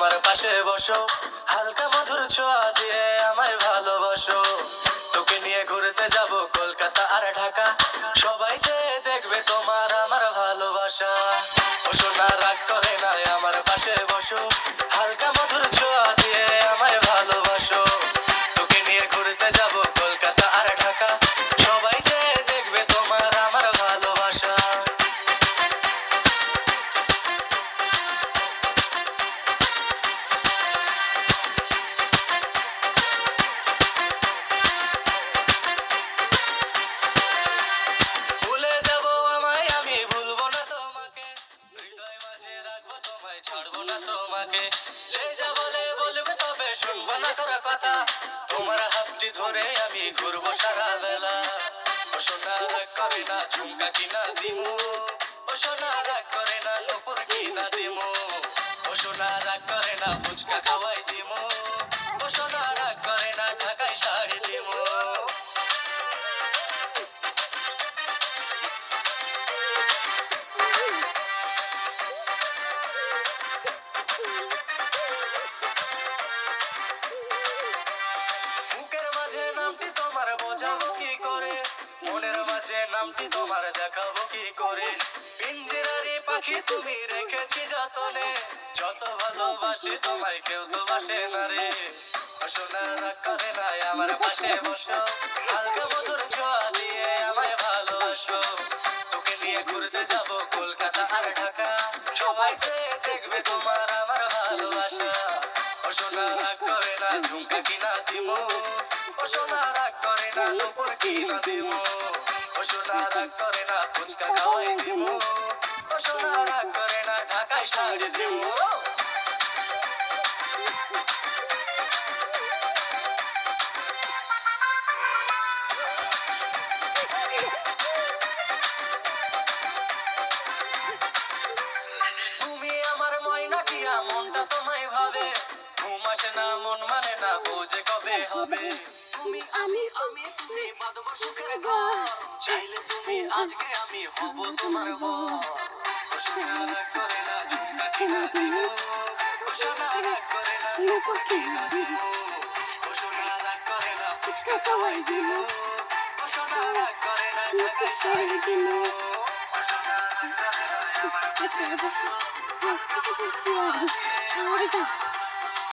আমার পাশে বসো, হালকা মধুর ছোঁয়া দিয়ে আমায় ভালোবাসো। তোকে নিয়ে ঘুরতে যাব কলকাতা আর ঢাকা, সবাই যে দেখবে তোমার আমার ভালোবাসা। ও সোনা রাগ করে না, আমার পাশে বসো, হালকা মধুর ছোঁয়া দিয়ে আমায় ভালোবাসো। তোকে নিয়ে ঘুরতে যাব কলকাতা আর ঢাকা, সবাই যে দেখবে তোমার আমার ভালোবাসা। ভুলে যাব আমায়, আমি ভুলবো না তোমাকে, হৃদয় মাঝে রাখবো তোমায়, ছাড়বো না তোমাকে। যে যা বলে বলবে তবে শুনবো না কারো কথা, তোমার হাতটি ধরে আমি ঘুরবো সারা বেলা। ও সোনা রাগ করে না, ঝুমকা কিনা দিমু, ও সোনা রাগ করে না, নুপুর কিনা দিমু, ও সোনা রাগ করে না, ফুচকা খাওয়াই দিমু, ও সোনা রাগ করে না, ঢাকায় শাড়ি দিমু। বুকের মাঝে নামটি তোমার বোঝাবো কি করে, মনের মাঝে নামটি তোমার দেখাবো কি করে। পিঞ্জিরারি পাখি তুমি রেখেছি যতনে, যত ভালোবাসি তোমায় কেউ তো বাসে না রে। ও সোনা রাগ করে না, আমার পাশে বসো, হালকা মধুর ছোঁয়া দিয়ে আমায় ভালোবাসো। তোকে নিয়ে ঘুরতে যাব কলকাতা আর ঢাকা, সবাই যে দেখবে তোমার আমার ভালোবাসা। ও সোনা রাগ করে না, ঝুমকা কিনা দিমু, ও সোনা রাগ করে না, নুপুর কিনা দিমু, ও সোনা রাগ করে না, ফুচকা খাওয়াই দিমু, ও সোনা রাগ করে না, ঢাকায় শাড়ি দিমু। তুমি আমার ময়না টিয়া, মনটা তোমায় ভাবে, ঘুম আসে না, মন মানে না, বোঝে কবে হবে। তুমি আমি তুমি বাঁধবো সুখের ঘর, চাইলে তুমি আজকে আমি হব তোমার বর। ও সোনা রাগ করে না, ঝুমকা কিনা দিমু, ও সোনা রাগ করে না, নুপুর কিনা দিমু, ও সোনা রাগ করে না, ফুচকা খাওয়াই দিমু, ও সোনা রাগ করে না, ঢাকায় শাড়ি দিমু, ও সোনা রাগ করে না, আমার কাছে বসো, হালকা মধুর ছোঁয়া দিয়ে আমায়